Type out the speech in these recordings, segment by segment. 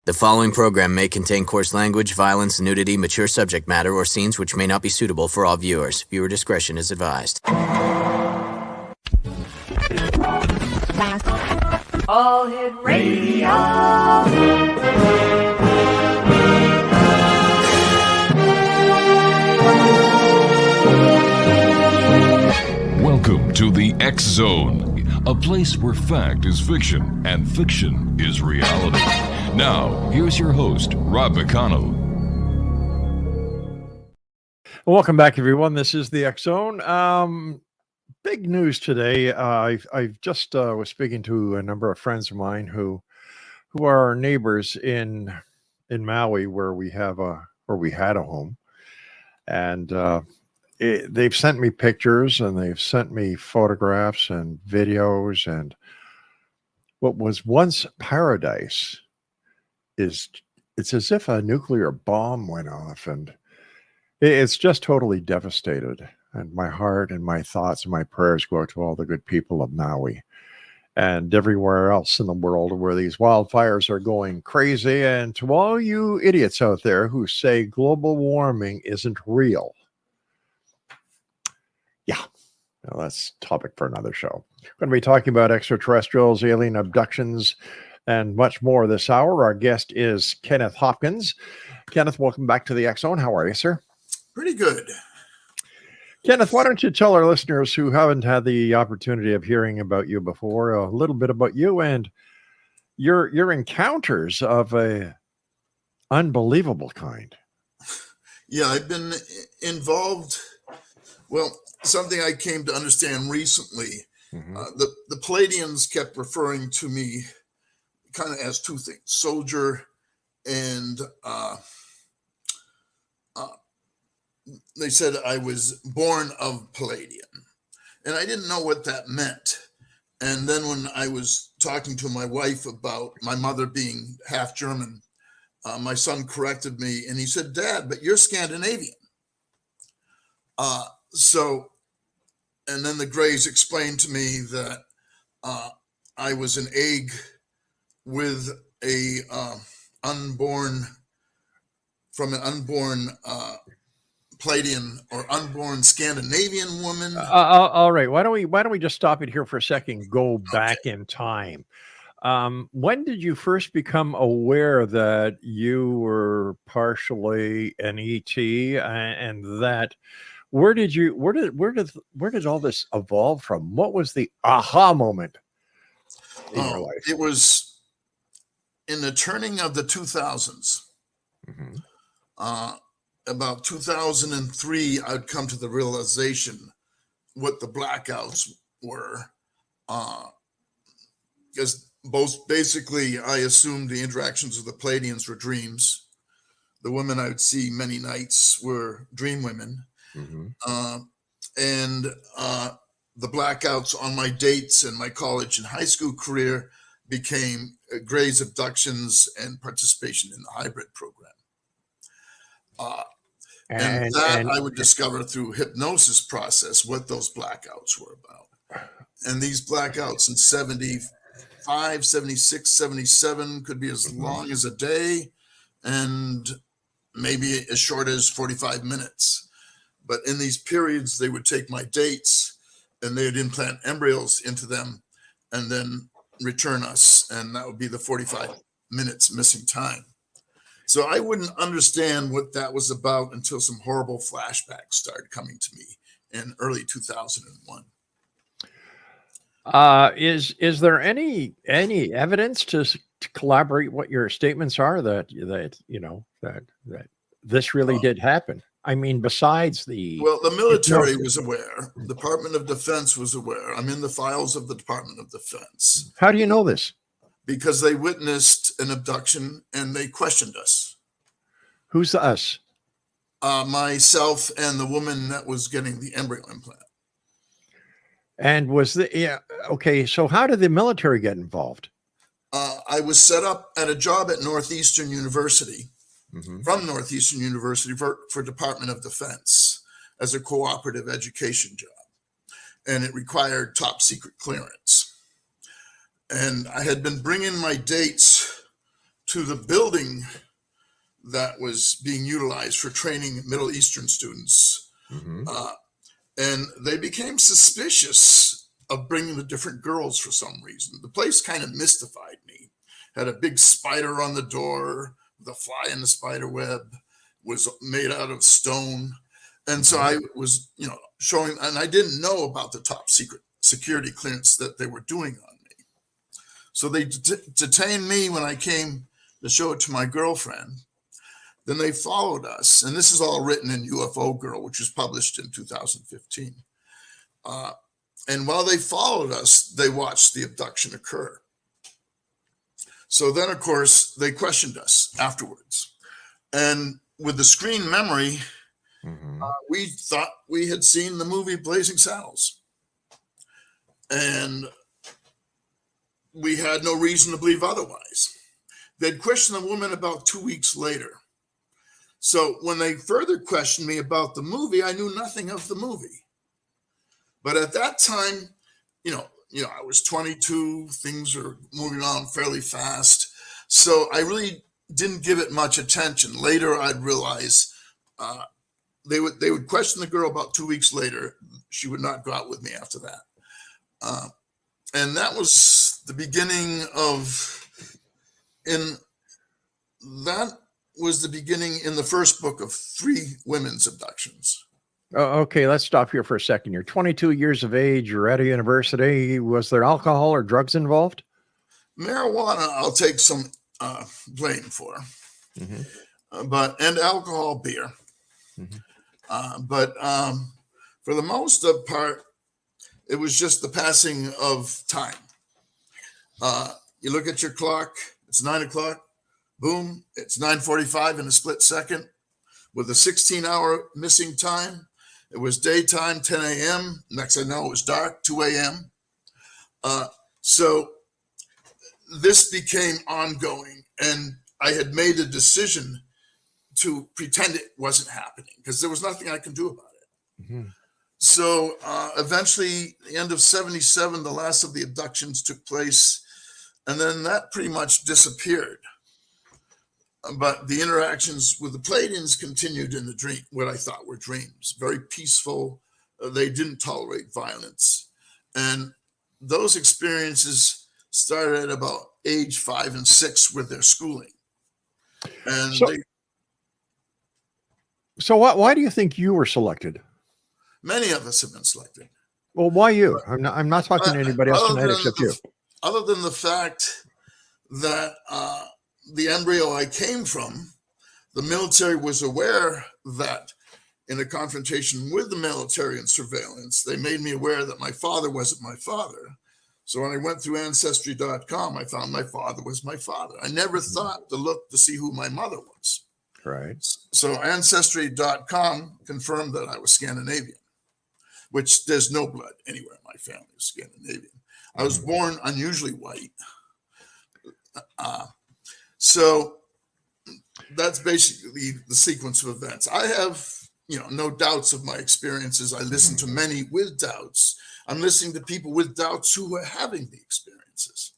The following program may contain coarse language, violence, nudity, mature subject matter, or scenes which may not be suitable for all viewers. Viewer discretion is advised. All Hit Radio. Welcome to the X Zone, a place where fact is fiction and fiction is reality. Now, here's your host, Rob McConnell. Welcome back, everyone. This is the X Zone. Big news today. I just was speaking to a number of friends of mine who are our neighbors in Maui, where we had a home, and they've sent me pictures and they've sent me photographs and videos, and what was once paradise it's as if a nuclear bomb went off, and it's just totally devastated. And my heart and my thoughts and my prayers go out to all the good people of Maui and everywhere else in the world where these wildfires are going crazy. And to all you idiots out there who say global warming isn't real. Yeah, well, that's a topic for another show. We're going to be talking about extraterrestrials, alien abductions, and much more this hour. Our guest is Kenneth Hopkins. Kenneth, welcome back to the X Zone. How are you, sir? Pretty good. Kenneth, why don't you tell our listeners who haven't had the opportunity of hearing about you before a little bit about you and your encounters of a unbelievable kind? Yeah, I've been involved. Well, something I came to understand recently, the Palladians kept referring to me kind of as two things, soldier and they said I was born of Palladian, and I didn't know what that meant. And then when I was talking to my wife about my mother being half German, my son corrected me and he said, "Dad, but you're Scandinavian." And then the Greys explained to me that I was an egg with a unborn Palladian or unborn Scandinavian woman. All right. Why don't we just stop it here for a second? Go back in time. When did you first become aware that you were partially an ET, and that where did all this evolve from? What was the aha moment in your life? It was in the turning of the 2000s. About 2003, I'd come to the realization what the blackouts were. Because basically, I assumed the interactions with the Palladians were dreams. The women I would see many nights were dream women. And the blackouts on my dates and my college and high school career became Gray's abductions and participation in the hybrid program. And I would discover through hypnosis process what those blackouts were about. And these blackouts in 75, 76, 77 could be as long as a day and maybe as short as 45 minutes. But in these periods, they would take my dates and they would implant embryos into them and then return us. And that would be the 45 minutes missing time. So I wouldn't understand what that was about until some horrible flashbacks started coming to me in early 2001. Is there any evidence to corroborate what your statements are that this really did happen? I mean, besides the military was aware, Department of Defense was aware. I'm in the files of the Department of Defense. How do you know this? Because they witnessed an abduction and they questioned us. Who's the us? Myself and the woman that was getting the embryo implant. And so how did the military get involved? I was set up at a job at Northeastern University, from Northeastern University for Department of Defense as a cooperative education job. And it required top secret clearance. And I had been bringing my dates to the building that was being utilized for training Middle Eastern students. And they became suspicious of bringing the different girls for some reason. The place kind of mystified me. Had a big spider on the door, the fly in the spider web, was made out of stone. And so I was, showing, and I didn't know about the top secret security clearance that they were doing on me. So they detained me when I came to show it to my girlfriend. Then they followed us, and this is all written in UFO Girl, which was published in 2015. And while they followed us, they watched the abduction occur. So then, of course, they questioned us afterwards. And with the screen memory, we thought we had seen the movie Blazing Saddles. And we had no reason to believe otherwise. They'd questioned the woman about 2 weeks later. So when they further questioned me about the movie, I knew nothing of the movie. But at that time, I was 22, things were moving on fairly fast. So I really didn't give it much attention. Later, I'd realize they would question the girl about 2 weeks later. She would not go out with me after that. And that was the beginning in the first book of 3 women's abductions. Oh, okay, let's stop here for a second. You're 22 years of age. You're at a university. Was there alcohol or drugs involved? Marijuana, I'll take some blame for, and alcohol, beer. But for the most part, it was just the passing of time. You look at your clock; it's 9 o'clock. Boom! It's 9:45 in a split second, with a 16-hour missing time. It was daytime, 10 a.m. Next I know, it was dark, 2 a.m. So this became ongoing, and I had made a decision to pretend it wasn't happening because there was nothing I could do about it. So eventually, the end of 77, the last of the abductions took place, and then that pretty much disappeared. But the interactions with the Pleiadians continued in the dream, what I thought were dreams, very peaceful. They didn't tolerate violence. And those experiences started at about age 5 and 6 with their schooling. And so why do you think you were selected? Many of us have been selected. Well, why you? I'm not talking to anybody else tonight except you. Other than the fact that the embryo I came from, the military was aware that in a confrontation with the military and surveillance, they made me aware that my father wasn't my father. So when I went through Ancestry.com, I found my father was my father. I never thought to look to see who my mother was. Right. So Ancestry.com confirmed that I was Scandinavian, which there's no blood anywhere in my family of Scandinavian. I was born unusually white. So that's basically the sequence of events. I have, no doubts of my experiences. I listen to many with doubts. I'm listening to people with doubts who are having the experiences.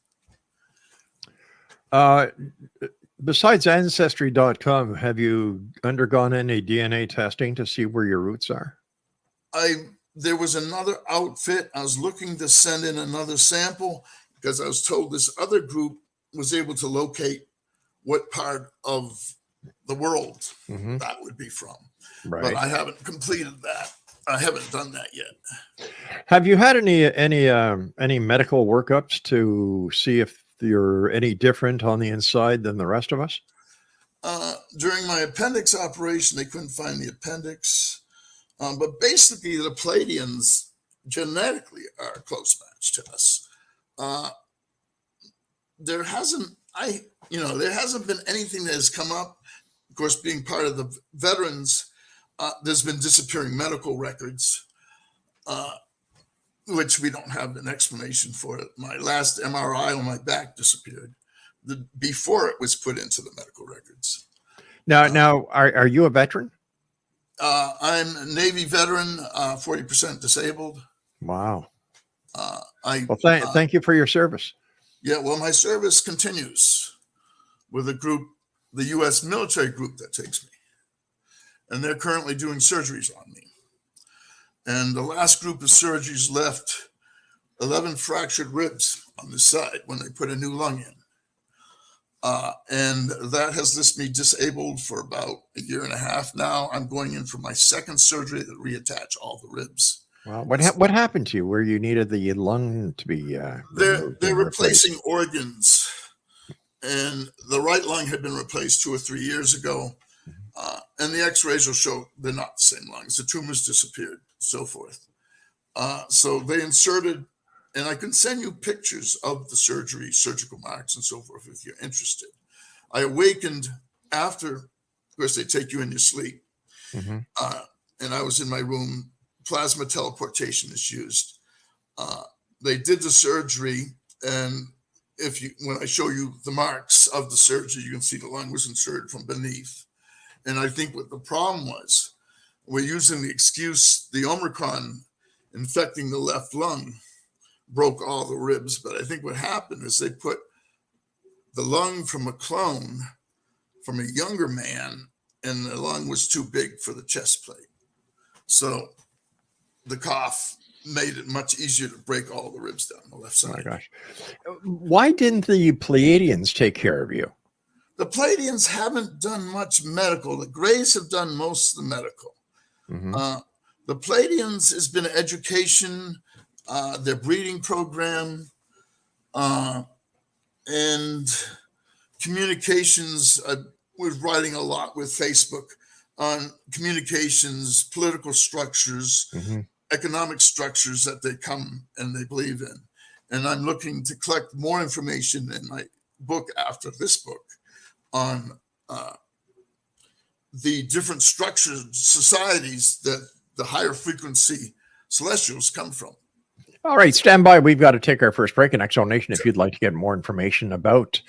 Besides Ancestry.com, have you undergone any DNA testing to see where your roots are? There was another outfit. I was looking to send in another sample because I was told this other group was able to locate what part of the world that would be from. Right. But I haven't completed that. I haven't done that yet. Have you had any medical workups to see if you're any different on the inside than the rest of us? During my appendix operation, they couldn't find the appendix. But basically, the Pleiadians genetically are a close match to us. There hasn't been anything that has come up. Of course, being part of the veterans, there's been disappearing medical records, which we don't have an explanation for. My last MRI on my back disappeared before it was put into the medical records. Now, are you a veteran? I'm a Navy veteran, 40% disabled. Wow. Thank you for your service. Yeah, well, my service continues with a group, the U.S. military group that takes me. And they're currently doing surgeries on me. And the last group of surgeries left 11 fractured ribs on the side when they put a new lung in. And that has left me disabled for about a year and a half now. I'm going in for my second surgery to reattach all the ribs. Wow. What happened to you where you needed the lung to be they're replacing organs, and the right lung had been replaced 2 or 3 years ago, and the x-rays will show they're not the same lungs. The tumors disappeared, so forth. So they inserted, and I can send you pictures of the surgery, surgical marks and so forth if you're interested. I awakened after, of course, they take you in your sleep, and I was in my room. Plasma teleportation is used. They did the surgery, and when I show you the marks of the surgery, you can see the lung was inserted from beneath. And I think what the problem was, we're using the excuse, the Omicron infecting the left lung broke all the ribs. But I think what happened is they put the lung from a clone from a younger man, and the lung was too big for the chest plate. So the cough made it much easier to break all the ribs down the left side. Oh my gosh. Why didn't the Pleiadians take care of you? The Pleiadians haven't done much medical. The Greys have done most of the medical. The Pleiadians has been education, their breeding program, and communications. I was writing a lot with Facebook on communications, political structures, economic structures that they come and they believe in. And I'm looking to collect more information in my book after this book on the different structures, societies that the higher frequency celestials come from. All right, stand by. We've got to take our first break in Exo Nation. If you'd like to get more information about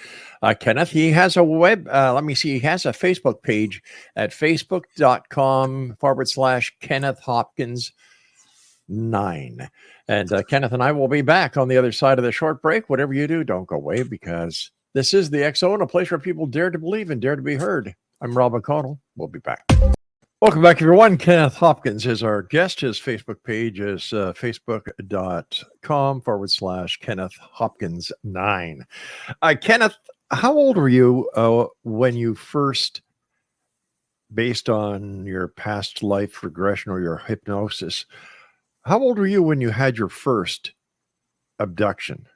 Kenneth, he has a he has a Facebook page at facebook.com/Kenneth Hopkins 9. And Kenneth and I will be back on the other side of the short break. Whatever you do, don't go away, because this is the X Zone, a place where people dare to believe and dare to be heard. I'm Rob McConnell. We'll be back. Welcome back, everyone. Kenneth Hopkins is our guest. His Facebook page is facebook.com/Kenneth Hopkins 9. Kenneth, how old were you when you first, based on your past life regression or your hypnosis, how old were you when you had your first abduction?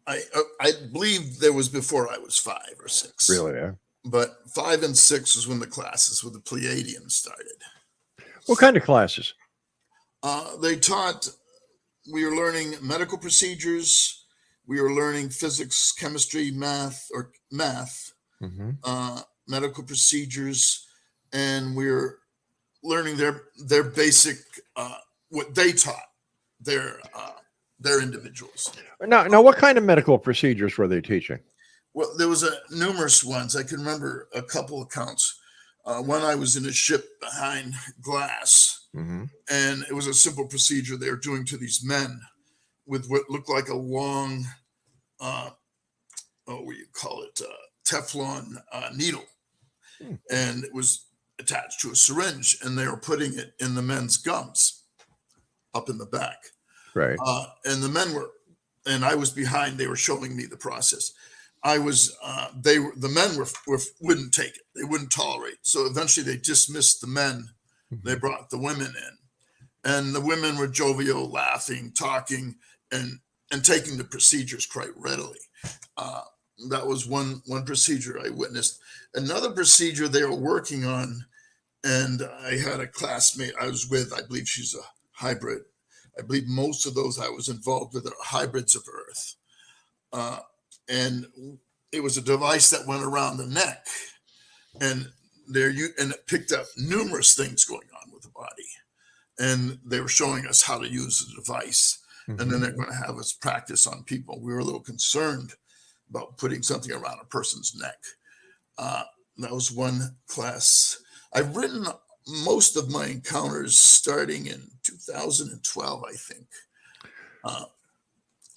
I believe there was before I was 5 or 6. Really, yeah? But 5 and 6 was when the classes with the Pleiadians started. What kind of classes? They taught, we were learning medical procedures. We were learning physics, chemistry, math, medical procedures. And we were learning their basic, what they taught their individuals. Now, what kind of medical procedures were they teaching? Well, there was numerous ones. I can remember a couple accounts. One, I was in a ship behind glass, and it was a simple procedure they were doing to these men with what looked like a long, Teflon needle. And it was attached to a syringe, and they were putting it in the men's gums up in the back. Right. And the men were, and I was behind, they were showing me the process. The men wouldn't take it. They wouldn't tolerate. So eventually they dismissed the men. They brought the women in, and the women were jovial, laughing, talking, and taking the procedures quite readily. That was one procedure I witnessed. Another procedure they were working on, and I had a classmate I was with, I believe she's a hybrid. I believe most of those I was involved with are hybrids of Earth. And it was a device that went around the neck, and it picked up numerous things going on with the body. And they were showing us how to use the device. And then they're going to have us practice on people. We were a little concerned about putting something around a person's neck. That was one class. I've written most of my encounters starting in 2012, I think,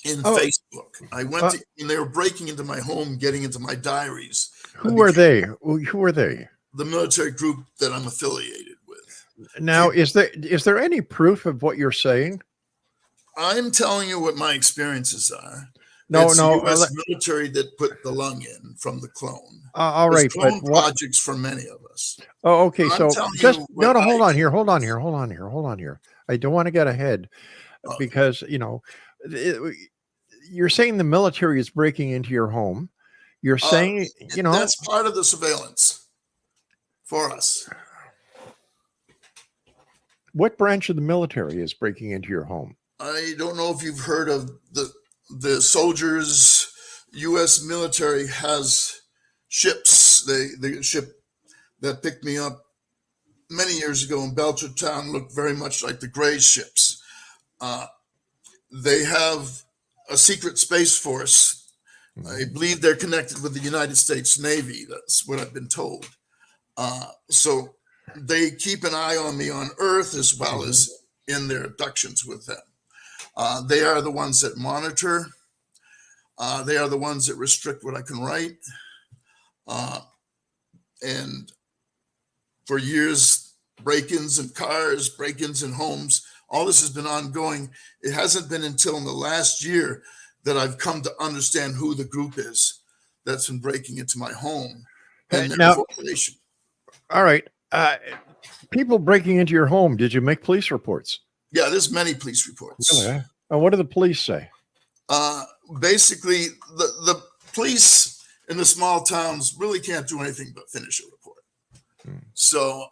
in Facebook. I went to, and they were breaking into my home, getting into my diaries. Who are they? Who are they? The military group that I'm affiliated with. Now, is there any proof of what you're saying? I'm telling you what my experiences are. No, it's no. The U.S. military that put the lung in from the clone. All right, clone projects for many of us. Oh, okay. So just hold on here. I don't want to get ahead because you're saying the military is breaking into your home. You're saying that's part of the surveillance for us. What branch of the military is breaking into your home? I don't know if you've heard of the soldiers. U.S. military has ships. The ship that picked me up many years ago in Belchertown looked very much like the Gray ships. They have a secret space force. I believe they're connected with the United States Navy. That's what I've been told. So they keep an eye on me on Earth as well as in their abductions with them. They are the ones that monitor. They are the ones that restrict what I can write. And for years, break-ins in cars, break-ins in homes, all this has been ongoing. It hasn't been until in the last year that I've come to understand who the group is that's been breaking into my home and their formation. All right. People breaking into your home, did you make police reports? Yeah, there's many police reports. Really? And what do the police say? Basically, the police in the small towns really can't do anything but finish a report. So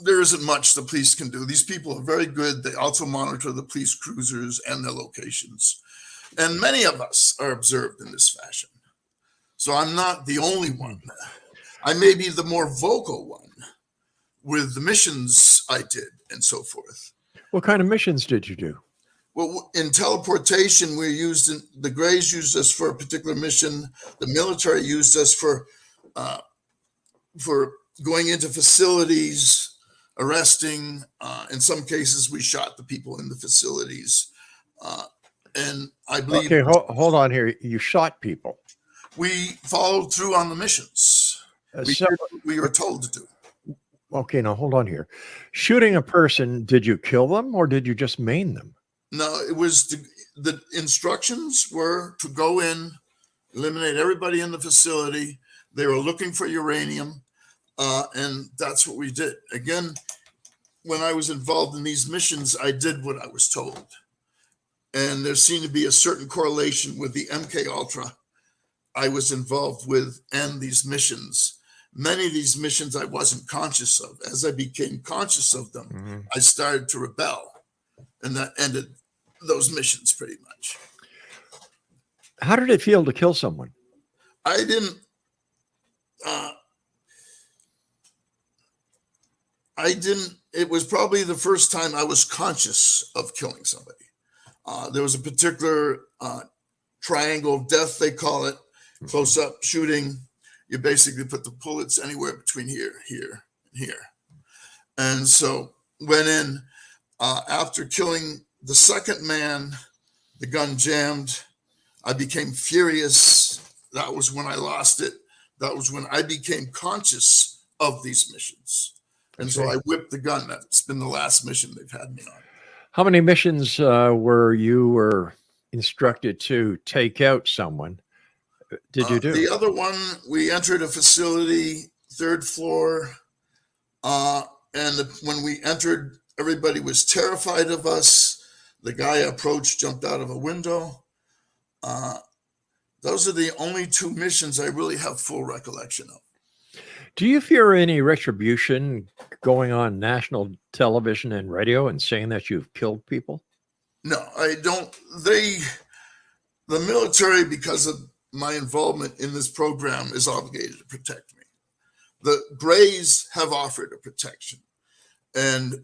there isn't much the police can do. These people are very good. They also monitor the police cruisers and their locations. And many of us are observed in this fashion. So I'm not the only one. I may be the more vocal one with the missions I did and so forth. What kind of missions did you do? Well, in teleportation, the Greys used us for a particular mission. The military used us for going into facilities, arresting. In some cases, we shot the people in the facilities. And I believe... Okay, hold on here. You shot people. We followed through on the missions. We were told to do. Okay, now hold on here. Shooting a person, did you kill them or did you just maim them? No, it was the instructions were to go in, eliminate everybody in the facility. They were looking for uranium, and that's what we did. Again, when I was involved in these missions, I did what I was told. And there seemed to be a certain correlation with the MK Ultra I was involved with and these missions. Many of these missions I wasn't conscious of. As I became conscious of them, I started to rebel. And that ended those missions pretty much. How did it feel to kill someone? I didn't. It was probably the first time I was conscious of killing somebody. There was a particular triangle of death, they call it, close up shooting. You basically put the bullets anywhere between here, here, and here. And so went in after killing the second man, the gun jammed. I became furious. That was when I lost it. That was when I became conscious of these missions. And so I whipped the gun. That's been the last mission they've had me on. How many missions were instructed to take out someone? Did you do? The other one, we entered a facility, 3rd floor. And when we entered, everybody was terrified of us. The guy approached, jumped out of a window. Those are the only 2 missions I really have full recollection of. Do you fear any retribution going on national television and radio and saying that you've killed people? No, I don't. The military, because of my involvement in this program, is obligated to protect me. The Greys have offered a protection, and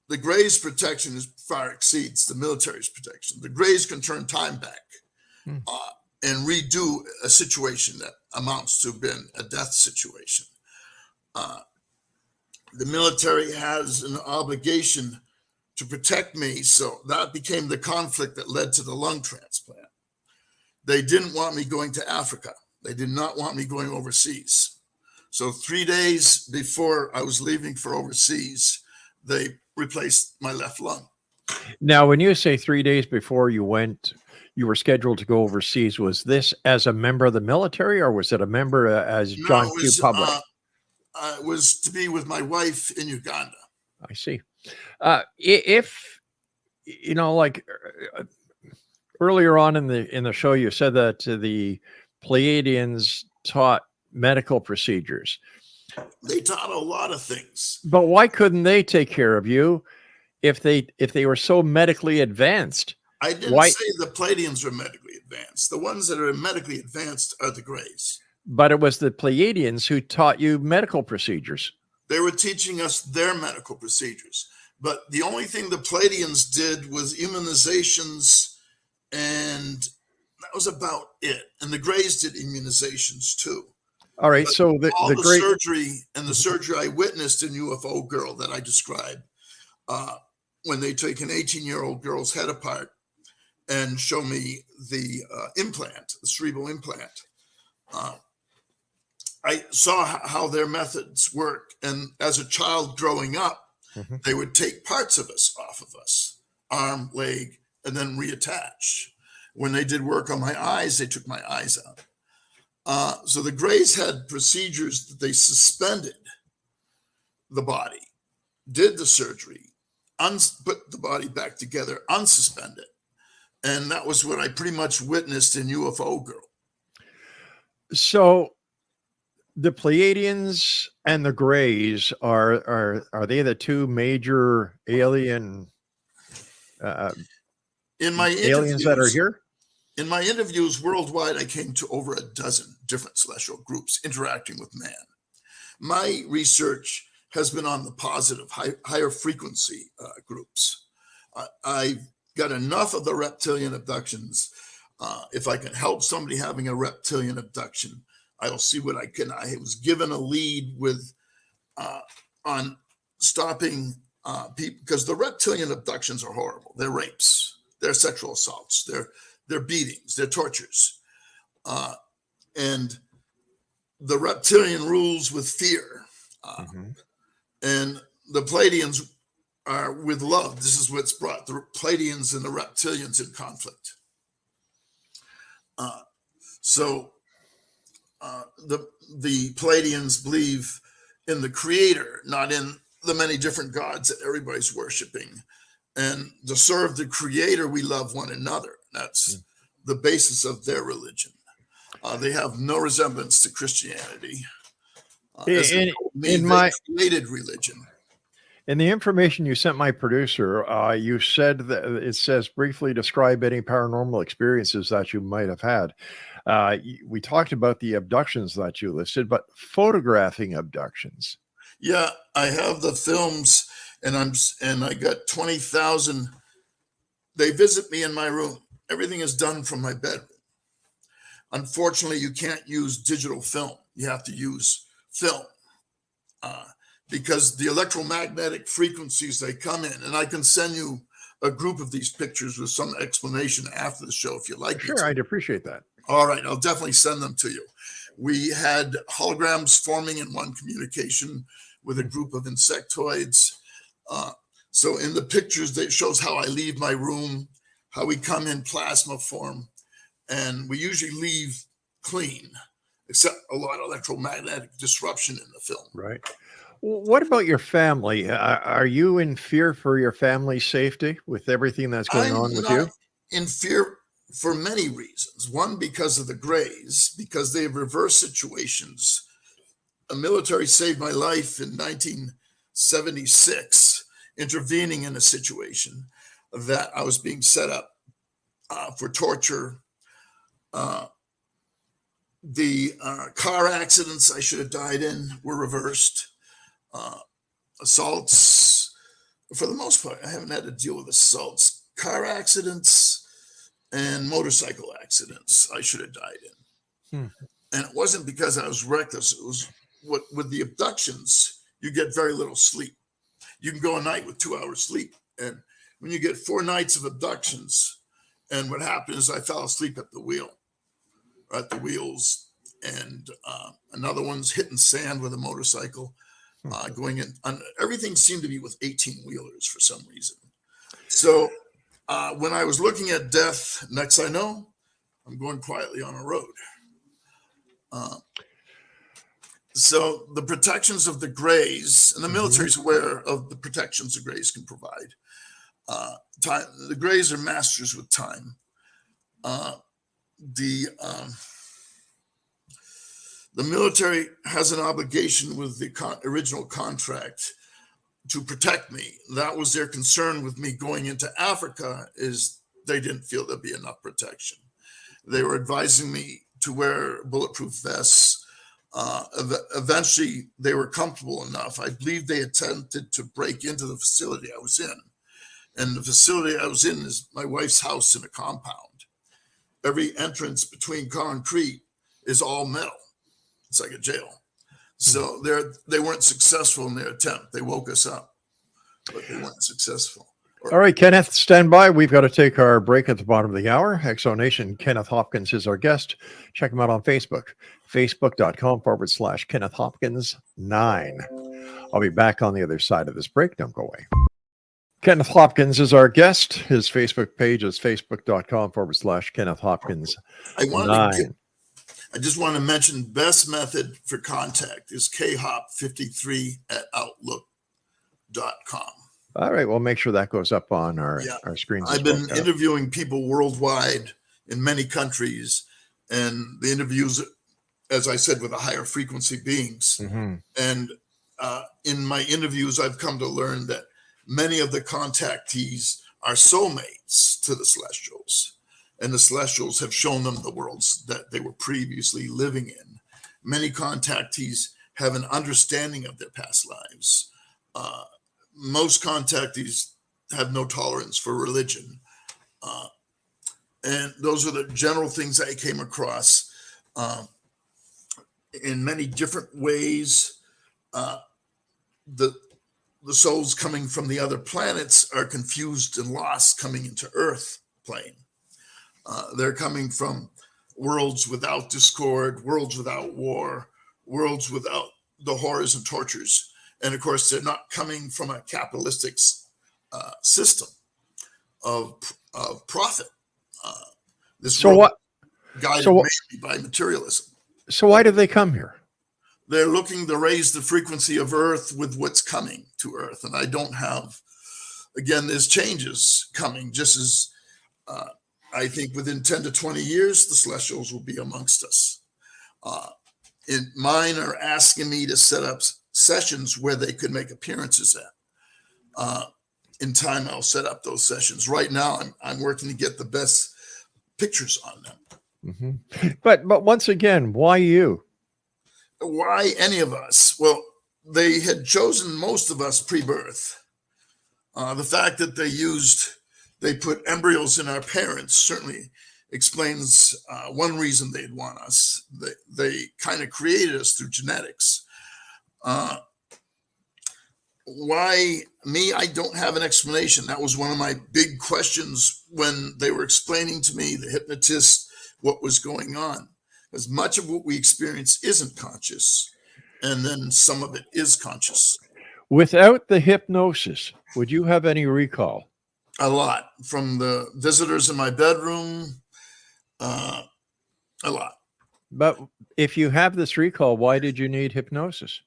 the Greys' protection far exceeds the military's protection. The Greys can turn time back and redo a situation that amounts to have been a death situation. The military has an obligation to protect me, so that became the conflict that led to the lung transplant. They didn't want me going to Africa. They did not want me going overseas. So 3 days before I was leaving for overseas, they replaced my left lung. Now, when you say 3 days before you went, you were scheduled to go overseas, was this as a member of the military, or was it a member as John Q. Public? It was to be with my wife in Uganda. I see. If, you know, like earlier on in the show, you said that the Pleiadians taught medical procedures. They taught a lot of things. But why couldn't they take care of you if they were so medically advanced? I didn't say the Pleiadians were medically advanced. The ones that are medically advanced are the Greys. But it was the Pleiadians who taught you medical procedures. They were teaching us their medical procedures. But the only thing the Pleiadians did was immunizations, and that was about it. And the Greys did immunizations too. All right, but so the great surgery and the surgery I witnessed in UFO Girl that I described, when they take an 18-year-old girl's head apart and show me the implant, the cerebral implant, I saw how their methods work. And as a child growing up, they would take parts of us off of us, arm, leg, and then reattach. When they did work on my eyes, they took my eyes out. So the Greys had procedures that they suspended the body, did the surgery, put the body back together, unsuspend it. And that was what I pretty much witnessed in UFO Girl. So the Pleiadians and the Greys are they the two major alien in my aliens that are here? In my interviews worldwide, I came to over a dozen different celestial groups interacting with man. My research has been on the positive, higher frequency groups. I've got enough of the reptilian abductions. If I can help somebody having a reptilian abduction, I'll see what I can. I was given a lead with on stopping people, because the reptilian abductions are horrible. They're rapes, they're sexual assaults, they're beatings, they're tortures. And the reptilian rules with fear. And the Pleiadians are with love. This is what's brought the Pleiadians and the reptilians in conflict. So the Pleiadians believe in the creator, not in the many different gods that everybody's worshiping. And to serve the creator, we love one another. That's the basis of their religion. They have no resemblance to Christianity. In my created religion. In the information you sent my producer, you said that it says briefly describe any paranormal experiences that you might have had. We talked about the abductions that you listed, but photographing abductions. Yeah, I have the films, and I got 20,000. They visit me in my room. Everything is done from my bedroom. Unfortunately, you can't use digital film. You have to use film. Because the electromagnetic frequencies, they come in, and I can send you a group of these pictures with some explanation after the show if you like. Sure, I'd appreciate that. All right, I'll definitely send them to you. We had holograms forming in one communication with a group of insectoids. So in the pictures, it shows how I leave my room, how we come in plasma form, and we usually leave clean, except a lot of electromagnetic disruption in the film. Right. What about your family? Are you in fear for your family's safety with everything that's going on with you? In fear for many reasons. One, because of the Greys, because they have reversed situations. A military saved my life in 1976, intervening in a situation that I was being set up for torture. The car accidents I should have died in were reversed. Assaults, for the most part, I haven't had to deal with assaults. Car accidents and motorcycle accidents I should have died in. And it wasn't because I was reckless. It was with the abductions, you get very little sleep. You can go a night with 2 hours sleep. And when you get 4 nights of abductions, and what happened is I fell asleep at the wheel. at the wheels, and another one's hitting sand with a motorcycle, going in. Everything seemed to be with 18-wheelers for some reason. So when I was looking at death, next I know, I'm going quietly on a road. So the protections of the Greys, and the military's aware of the protections the Greys can provide. The Greys are masters with time. The military has an obligation with the original contract to protect me. That was their concern with me going into Africa, is they didn't feel there'd be enough protection. They were advising me to wear bulletproof vests. Eventually, they were comfortable enough. I believe they attempted to break into the facility I was in. And the facility I was in is my wife's house in a compound. Every entrance between concrete is all metal. It's like a jail. So they weren't successful in their attempt. They woke us up, but they weren't successful. All right, Kenneth, stand by. We've got to take our break at the bottom of the hour. Exonation, Kenneth Hopkins is our guest. Check him out on Facebook, facebook.com/Kenneth Hopkins 9. I'll be back on the other side of this break. Don't go away. Kenneth Hopkins is our guest. His Facebook page is facebook.com/Kenneth Hopkins 9. I just want to mention best method for contact is khop53@outlook.com. All right, we'll make sure that goes up on our screens. I've been interviewing people worldwide in many countries, and the interviews, as I said, with the higher frequency beings. And in my interviews, I've come to learn that many of the contactees are soulmates to the Celestials, and the Celestials have shown them the worlds that they were previously living in. Many contactees have an understanding of their past lives. Most contactees have no tolerance for religion. And those are the general things I came across in many different ways. The souls coming from the other planets are confused and lost coming into Earth plane. They're coming from worlds without discord, worlds without war, worlds without the horrors and tortures. And of course, they're not coming from a capitalistic system of profit. Guided mainly by materialism. So why did they come here? They're looking to raise the frequency of Earth with what's coming to Earth. And I don't have, again, there's changes coming, just as I think within 10 to 20 years, the Celestials will be amongst us. Mine are asking me to set up sessions where they could make appearances at. In time, I'll set up those sessions. Right now, I'm working to get the best pictures on them. But once again, why you? Why any of us? Well, they had chosen most of us pre-birth. The fact that they put embryos in our parents certainly explains one reason they'd want us. They kind of created us through genetics. Why me? I don't have an explanation. That was one of my big questions when they were explaining to me, the hypnotist, what was going on. As much of what we experience isn't conscious, and then some of it is conscious. Without the hypnosis, would you have any recall? A lot. From the visitors in my bedroom, a lot. But if you have this recall, why did you need hypnosis?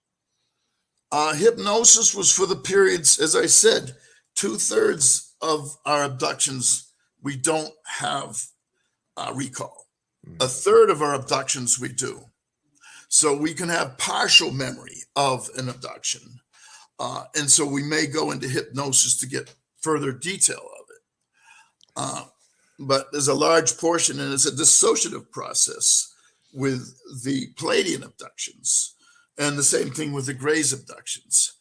Hypnosis was for the periods, as I said, 2/3 of our abductions, we don't have recall. 1/3 of our abductions we do. So we can have partial memory of an abduction. And so we may go into hypnosis to get further detail of it. But there's a large portion, and it's a dissociative process with the Palladian abductions. And the same thing with the Greys abductions.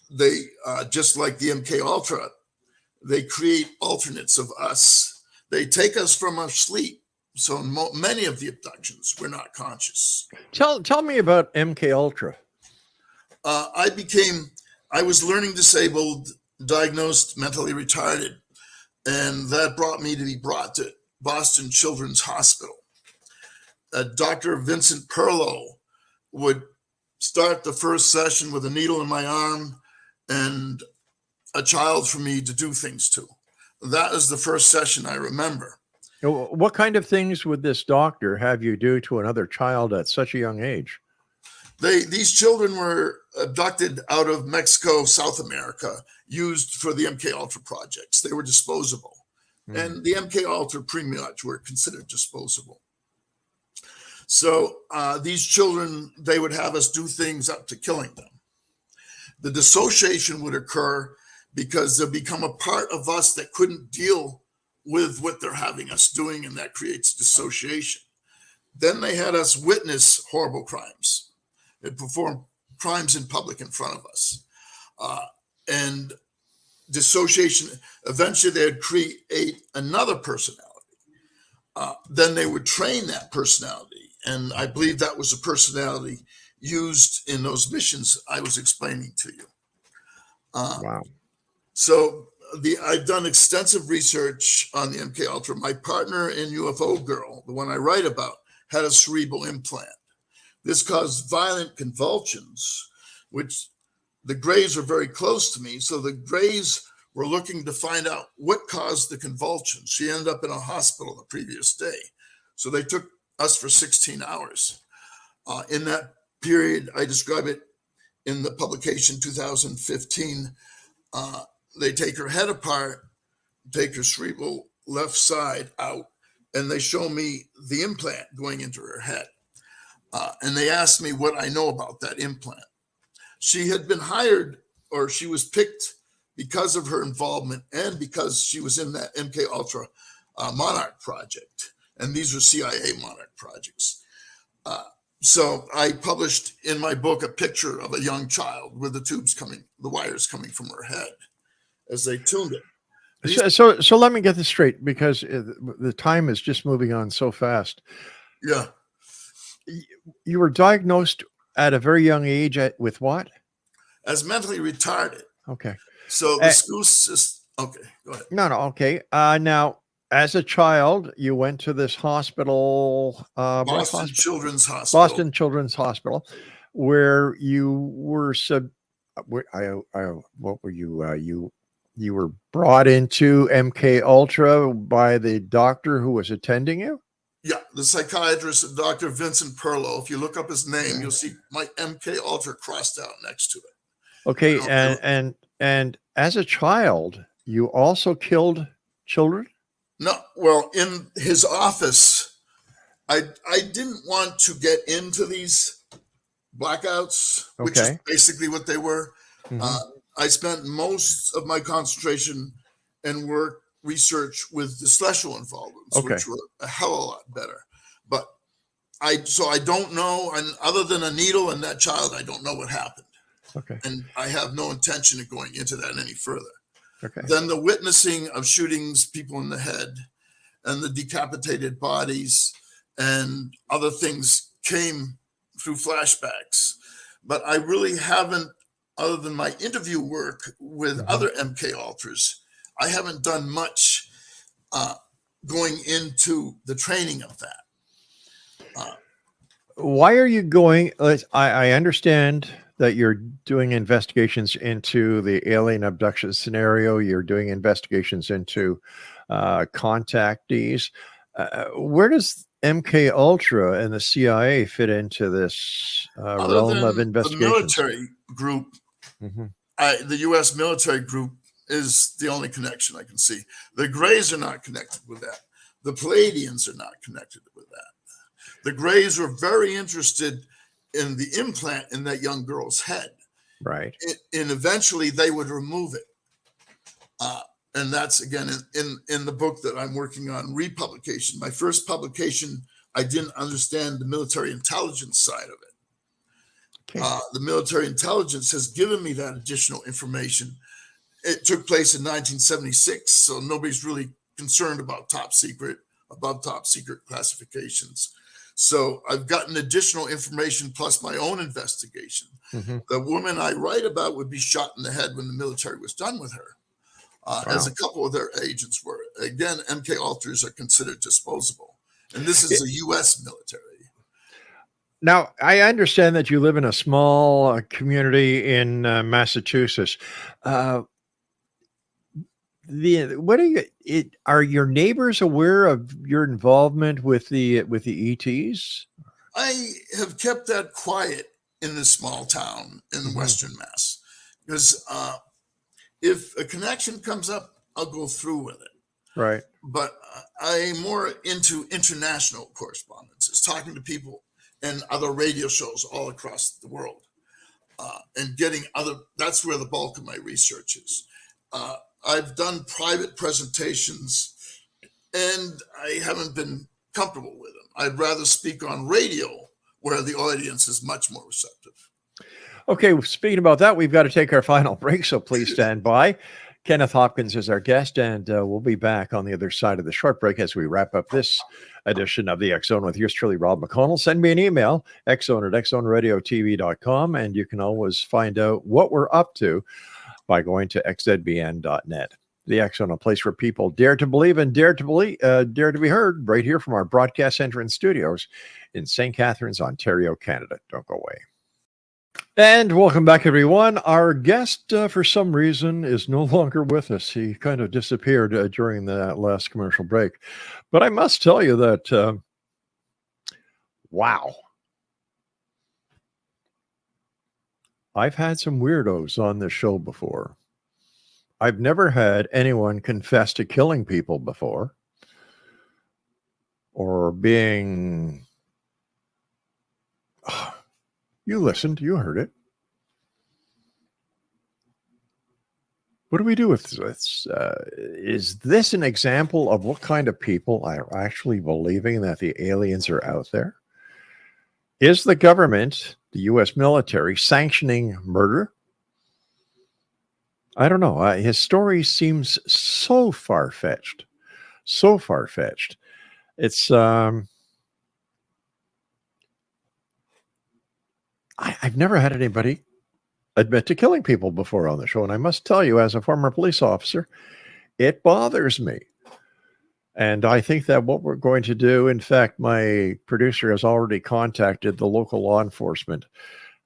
They, just like the MK Ultra, they create alternates of us. They take us from our sleep. So in many of the abductions, we're not conscious. Tell me about MK Ultra. I was learning disabled, diagnosed mentally retarded, and that brought me to be brought to Boston Children's Hospital. Dr. Vincent Perlow would start the first session with a needle in my arm and a child for me to do things to. That is the first session I remember. What kind of things would this doctor have you do to another child at such a young age? These children were abducted out of Mexico, South America, used for the MK Ultra projects. They were disposable. And the MK Ultra pretty much were considered disposable. So these children, they would have us do things up to killing them. The dissociation would occur because they'll become a part of us that couldn't deal with what they're having us doing, and that creates dissociation. Then they had us witness horrible crimes. They perform crimes in public in front of us. And dissociation, eventually they'd create another personality. Then they would train that personality. And I believe that was a personality used in those missions I was explaining to you. Wow. So I've done extensive research on the MK Ultra. My partner in UFO Girl, the one I write about, had a cerebral implant. This caused violent convulsions, which the Greys are very close to me. So the Greys were looking to find out what caused the convulsions. She ended up in a hospital the previous day. So they took us for 16 hours. In that period, I describe it in the publication 2015. They take her head apart, take her cerebral left side out, and they show me the implant going into her head. And they asked me what I know about that implant. She had been hired, or she was picked because of her involvement and because she was in that MK Ultra Monarch project. And these were CIA Monarch projects. So I published in my book a picture of a young child with the wires coming from her head as they tuned it. So let me get this straight, because the time is just moving on so fast. Yeah. You were diagnosed at a very young age with what? As mentally retarded. Okay. So the school system. Okay, go ahead. No. Okay. Now, as a child, you went to this hospital, Boston Children's Hospital. Boston Children's Hospital, where you were what were you? You were brought into MK Ultra by the doctor who was attending you? Yeah, the psychiatrist, Dr. Vincent Perlow. If you look up his name, you'll see my MK Ultra crossed out next to it. Okay, and as a child, you also killed children? No, well, in his office, I didn't want to get into these blackouts, which is basically what they were. Mm-hmm. I spent most of my concentration and work research with the celestial involvements, which were a hell of a lot better. But I don't know, and other than a needle and that child, I don't know what happened. Okay. And I have no intention of going into that any further. Okay. Then the witnessing of shootings, people in the head, and the decapitated bodies and other things came through flashbacks. But I really haven't, other than my interview work with other MK Ultras, I haven't done much going into the training of that. Why are you going? I understand that you're doing investigations into the alien abduction scenario. You're doing investigations into contactees. Where does MK Ultra and the CIA fit into this realm of investigation? The military group, the U.S. military group, is the only connection I can see. The Greys are not connected with that. The Palladians are not connected with that. The Greys were very interested in the implant in that young girl's head. Right. And eventually they would remove it. And that's, again, in the book that I'm working on, republication. My first publication, I didn't understand the military intelligence side of it. Okay. The military intelligence has given me that additional information. It took place in 1976, so nobody's really concerned about top secret, above top secret classifications. So I've gotten additional information plus my own investigation. The woman I write about would be shot in the head when the military was done with her, as a couple of their agents were. Again, MK Ultras are considered disposable. And this is a U.S. military. Now, I understand that you live in a small community in Massachusetts. Uh, what are are your neighbors aware of your involvement with the ETs? I have kept that quiet in this small town in Western Mass because if a connection comes up, I'll go through with it. Right. But I'm more into international correspondences, talking to people and other radio shows all across the world, and getting other. That's where the bulk of my research is. I've done private presentations, and I haven't been comfortable with them. I'd rather speak on radio, where the audience is much more receptive. Okay, speaking about that, we've got to take our final break, so please stand by. Kenneth Hopkins is our guest, and we'll be back on the other side of the short break as we wrap up this edition of the X Zone with yours truly, Rob McConnell. Send me an email, xzone@xzoneradiotv.com, and you can always find out what we're up to by going to xzbn.net. The X Zone, a place where people dare to believe and dare to be heard, right here from our broadcast center and studios in St. Catharines, Ontario, Canada. Don't go away. And welcome back, everyone. Our guest, for some reason, is no longer with us. He kind of disappeared during the last commercial break. But I must tell you that, wow. I've had some weirdos on this show before. I've never had anyone confess to killing people before or being... You listened, you heard it. What do we do with this? Is this an example of what kind of people are actually believing that the aliens are out there? Is the government, the U.S. military, sanctioning murder? I don't know. His story seems so far-fetched. So far-fetched. It's... I've never had anybody admit to killing people before on the show. And I must tell you, as a former police officer, it bothers me. And I think that what we're going to do, in fact, my producer has already contacted the local law enforcement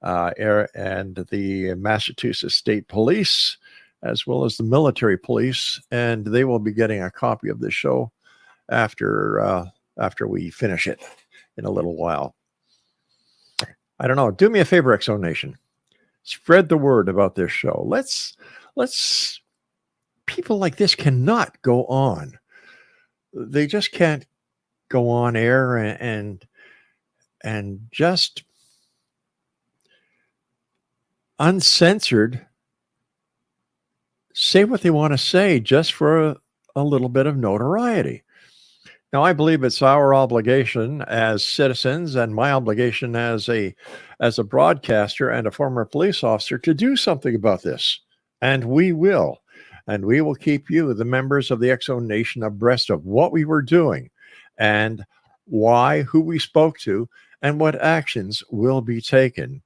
and the Massachusetts State Police, as well as the military police. And they will be getting a copy of the show after we finish it in a little while. I don't know. Do me a favor, X Zone Nation. Spread the word about this show. Let's people like this cannot go on. They just can't go on air and just uncensored say what they want to say just for a little bit of notoriety. Now, I believe it's our obligation as citizens and my obligation as a broadcaster and a former police officer to do something about this. And we will. And we will keep you, the members of the X Zone Nation, abreast of what we were doing and why, who we spoke to, and what actions will be taken.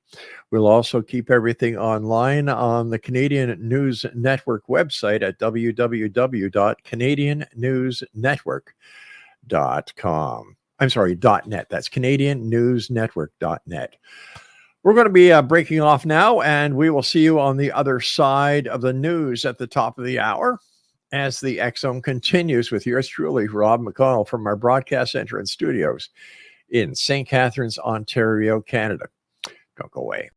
We'll also keep everything online on the Canadian News Network website at www.canadiannewsnetwork.com. I'm sorry, .net. That's CanadianNewsNetwork.net. We're going to be breaking off now, and we will see you on the other side of the news at the top of the hour as the X Zone continues with yours truly, Rob McConnell, from our broadcast center and studios in St. Catharines, Ontario, Canada. Don't go away.